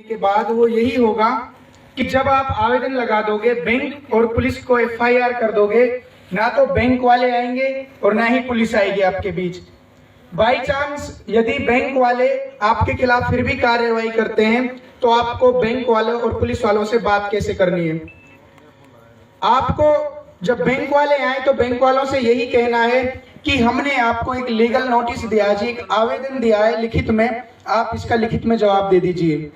के बाद वो यही होगा कि जब आप आवेदन लगा दोगे बैंक और पुलिस को एफआईआर कर दोगे, ना तो बैंक वाले आएंगे और ना ही पुलिस आएगी आपके बीच। बाई चांस यदि बैंक वाले आपके खिलाफ फिर भी कार्रवाई करते हैं तो आपको बैंक वालों और पुलिस वालों से बात कैसे करनी है। आपको जब बैंक वाले आए तो बैंक वालों से यही कहना है कि हमने आपको एक लीगल नोटिस दिया जी, एक आवेदन दिया है लिखित में, आप इसका लिखित में जवाब दे दीजिए।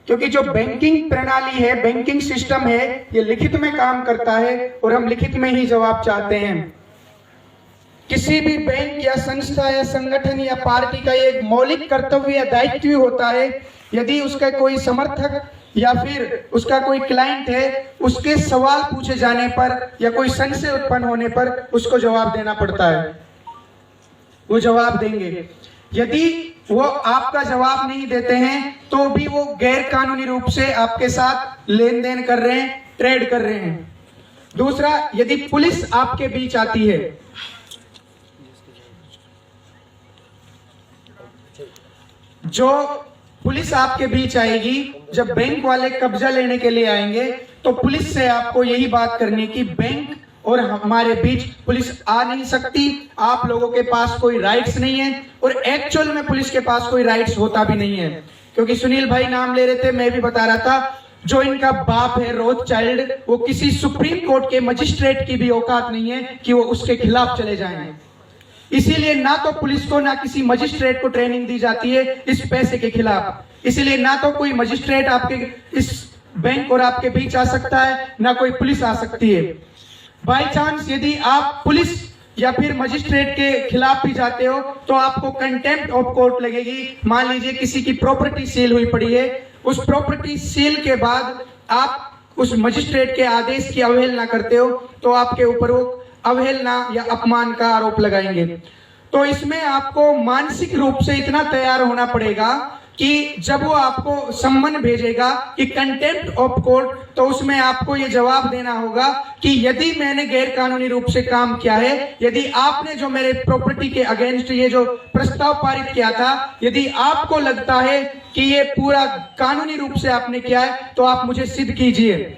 क्योंकि जो बैंकिंग प्रणाली है, बैंकिंग सिस्टम है, ये लिखित में काम करता है और हम लिखित में ही जवाब चाहते हैं। किसी भी बैंक या संस्था या संगठन या पार्टी का एक मौलिक कर्तव्य या दायित्व होता है, यदि उसका कोई समर्थक या फिर उसका कोई क्लाइंट है, उसके सवाल पूछे जाने पर या कोई संशय उत्पन्न होने पर उसको जवाब देना पड़ता है, वो जवाब देंगे। यदि वो आपका जवाब नहीं देते हैं तो भी वो गैर कानूनी रूप से आपके साथ लेन देन कर रहे हैं, ट्रेड कर रहे हैं। दूसरा, यदि पुलिस आपके बीच आती है, जो पुलिस आपके बीच आएगी, जब बैंक वाले कब्जा लेने के लिए आएंगे तो पुलिस से आपको यही बात करनी कि बैंक और हमारे बीच पुलिस आ नहीं सकती, आप लोगों के पास कोई राइट्स नहीं है। और एक्चुअल में पुलिस के पास कोई राइट्स होता भी नहीं है, क्योंकि सुनील भाई नाम ले रहे थे, मैं भी बता रहा था, जो इनका बाप है रोथचाइल्ड, वो किसी सुप्रीम कोर्ट के मजिस्ट्रेट की भी औकात नहीं है कि वो उसके खिलाफ चले जाएं। इसीलिए ना तो पुलिस को ना किसी मजिस्ट्रेट को ट्रेनिंग दी जाती है इस पैसे के खिलाफ। इसीलिए ना तो कोई मजिस्ट्रेट आपके इस बैंक और आपके बीच आ सकता है, ना कोई पुलिस आ सकती है। बाई चांस यदि आप पुलिस या फिर मजिस्ट्रेट के खिलाफ भी जाते हो तो आपको कंटेम्प्ट ऑफ कोर्ट लगेगी। मान लीजिए किसी की प्रॉपर्टी सील हुई पड़ी है, उस प्रॉपर्टी सील के बाद आप उस मजिस्ट्रेट के आदेश की अवहेलना करते हो तो आपके ऊपर वो अवहेलना या अपमान का आरोप लगाएंगे। तो इसमें आपको मानसिक रूप से इतना तैयार होना पड़ेगा कि जब वो आपको सम्मन भेजेगा कि कंटेम्प्ट ऑफ कोर्ट, तो उसमें आपको ये जवाब देना होगा कि यदि मैंने गैर कानूनी रूप से काम किया है, यदि आपने जो मेरे प्रॉपर्टी के अगेंस्ट ये जो प्रस्ताव पारित किया था, यदि आपको लगता है कि ये पूरा कानूनी रूप से आपने किया है तो आप मुझे सिद्ध कीजिए।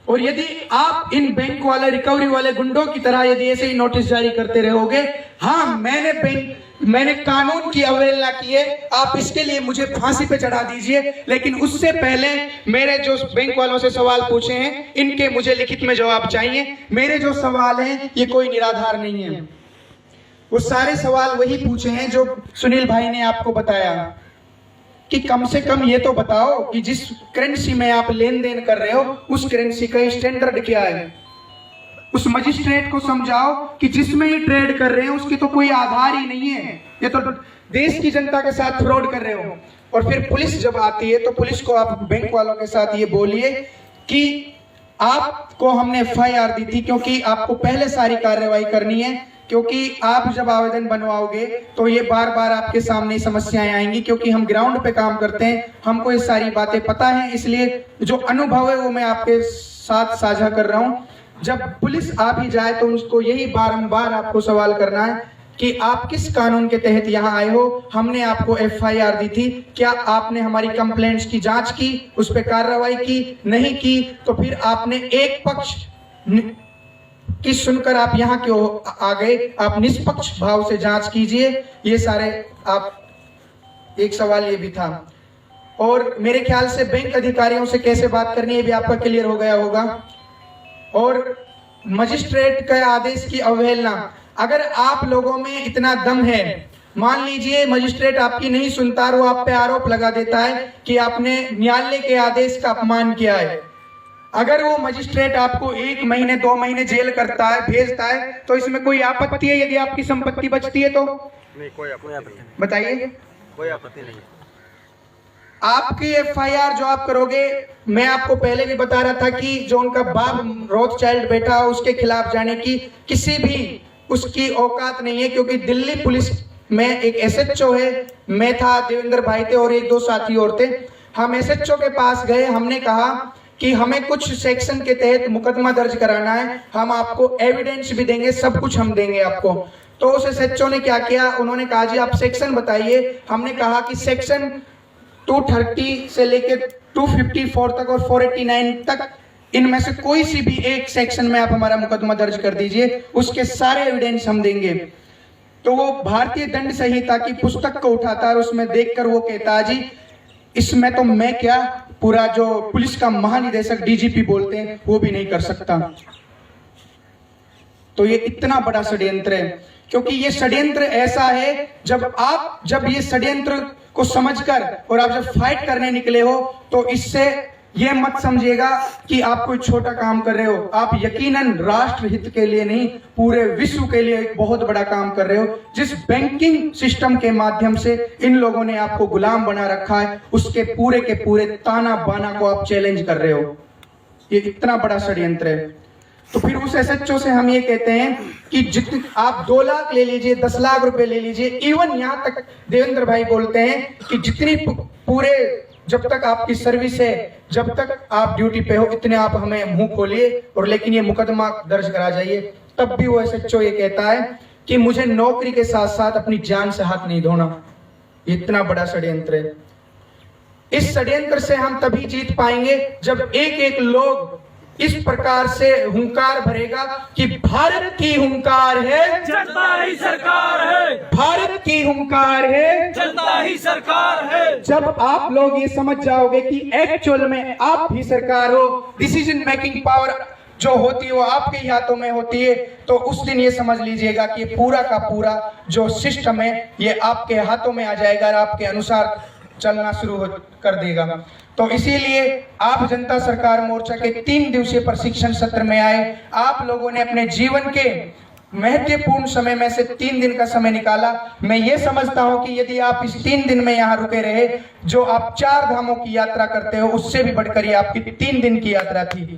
और यदि आप इन बैंक वाले रिकवरी वाले गुंडों की तरह यदि ऐसे ही नोटिस जारी करते रहोगे, हाँ मैंने कानून की अवहेलना की है, आप इसके लिए मुझे फांसी पे चढ़ा दीजिए, लेकिन उससे पहले मेरे जो बैंक वालों से सवाल पूछे हैं इनके मुझे लिखित में जवाब चाहिए। मेरे जो सवाल हैं ये कोई निराधार नहीं है, वो सारे सवाल वही पूछे हैं जो सुनील भाई ने आपको बताया कि कम से कम ये तो बताओ कि जिस करेंसी में आप लेन देन कर रहे हो उस करेंसी का स्टैंडर्ड क्या है। उस मजिस्ट्रेट को समझाओ कि जिसमें ये ट्रेड कर रहे हैं उसकी तो कोई आधार ही नहीं है, ये तो देश की जनता के साथ फ्रॉड कर रहे हो। और फिर पुलिस जब आती है तो पुलिस को आप बैंक वालों के साथ ये बोलिए कि आपको हमने एफआईआर दी थी, क्योंकि आपको पहले सारी कार्रवाई करनी है, क्योंकि आप जब आवेदन बनवाओगे तो ये बार बार आपके सामने समस्याएं आएंगी, क्योंकि हम ग्राउंड पे काम करते हैं, हमको ये सारी बातें पता है। इसलिए जो अनुभव है वो मैं आपके साथ साझा कर रहा हूँ। जब पुलिस आ भी जाए तो उसको यही बारंबार आपको सवाल करना है कि आप किस कानून के तहत यहाँ आए हो, हमने आपको एफआईआर दी थी, क्या आपने हमारी कंप्लेंट्स की जांच की, उस पर कार्रवाई की, नहीं की तो फिर आपने एक पक्ष कि सुनकर आप यहाँ क्यों आ गए, आप निष्पक्ष भाव से जांच कीजिए। ये सारे आप एक सवाल ये भी था। और मेरे ख्याल से बैंक अधिकारियों से कैसे बात करनी है भी आपका क्लियर हो गया होगा। और मजिस्ट्रेट के आदेश की अवहेलना, अगर आप लोगों में इतना दम है, मान लीजिए मजिस्ट्रेट आपकी नहीं सुनता और वो आप पे आरोप लगा देता है कि आपने न्यायालय के आदेश का अपमान किया है, अगर वो मजिस्ट्रेट आपको 1 महीने 2 महीने जेल करता है, भेजता है, तो इसमें कोई आपत्ति है यदि आपकी संपत्ति बचती है तो? नहीं, कोई आपत्ति नहीं। बताइए, कोई आपत्ति नहीं। आपकी एफआईआर जो आप करोगे, मैं आपको पहले भी बता रहा था कि जो उनका बाप रोथचाइल्ड बैठा हो उसके खिलाफ जाने की किसी भी उसकी औकात नहीं है, क्योंकि दिल्ली पुलिस में एक एसएचओ है, मैं था, देवेंद्र भाई थे और 1-2 साथी और थे। हम एसएचओ के पास गए, हमने कहा कि हमें कुछ सेक्शन के तहत मुकदमा दर्ज कराना है, हम आपको एविडेंस भी देंगे, सब कुछ हम देंगे आपको। तो उस एसएचओ ने क्या किया, उन्होंने कहा जी आप सेक्शन बताइए। हमने कहा कि सेक्शन 230 से लेके 254 तक और 489 तक, इनमें से कोई सी भी एक सेक्शन में आप हमारा मुकदमा दर्ज कर दीजिए, उसके सारे एविडेंस हम देंगे। तो वो भारतीय दंड संहिता की पुस्तक को उठाता है और उसमें देखकर वो कहता है जी इसमें तो मैं क्या, पूरा जो पुलिस का महानिदेशक डीजीपी बोलते हैं वो भी नहीं कर सकता। तो ये इतना बड़ा षड्यंत्र है, क्योंकि ये षड्यंत्र ऐसा है जब ये षड्यंत्र को समझकर और आप जब फाइट करने निकले हो तो इससे ये मत समझिएगा कि आप कोई छोटा काम कर रहे हो, आप यकीनन राष्ट्र हित के लिए नहीं पूरे विश्व के लिए एक बहुत बड़ा काम कर रहे हो। जिस बैंकिंग सिस्टम के माध्यम से इन लोगों ने आपको गुलाम बना रखा है, उसके पूरे के पूरे ताना बाना को आप चैलेंज कर रहे हो। ये इतना बड़ा षड्यंत्र है। तो फिर उस एसएचओ से हम ये कहते हैं कि जितने आप 2 लाख ले लीजिए, 10 लाख रुपए ले लीजिए, इवन यहां तक देवेंद्र भाई बोलते हैं कि जितनी पूरे जब तक आपकी सर्विस है, जब तक आप ड्यूटी पे हो, इतने आप हमें मुंह खोलिए और लेकिन ये मुकदमा दर्ज करा जाइए। तब भी वो एसएचओ ये कहता है कि मुझे नौकरी के साथ साथ अपनी जान से हाथ नहीं धोना। इतना बड़ा षड्यंत्र है। इस षड्यंत्र से हम तभी जीत पाएंगे जब एक एक लोग इस प्रकार से हुंकार भरेगा कि भारत की हुंकार है, जनता ही सरकार है। भारत की हुंकार है, जनता ही सरकार है। जब आप लोग ये समझ जाओगे कि एक्चुअल में आप ही सरकार हो, डिसीजन मेकिंग पावर जो होती है वो आपके ही हाथों में होती है, तो उस दिन ये समझ लीजिएगा कि पूरा का पूरा जो सिस्टम है ये आपके हाथों में आ जाएगा और आपके अनुसार चलना शुरू कर देगा। तो इसीलिए आप जनता सरकार मोर्चा के 3 दिवसीय प्रशिक्षण सत्र में आए। आप लोगों ने अपने जीवन के महत्वपूर्ण समय में से 3 दिन का समय निकाला। मैं ये समझता हूं कि यदि आप इस 3 दिन में यहाँ रुके रहे, जो आप 4 धामों की यात्रा करते हो, उससे भी बढ़कर ये आपकी 3 दिन की यात्रा थी।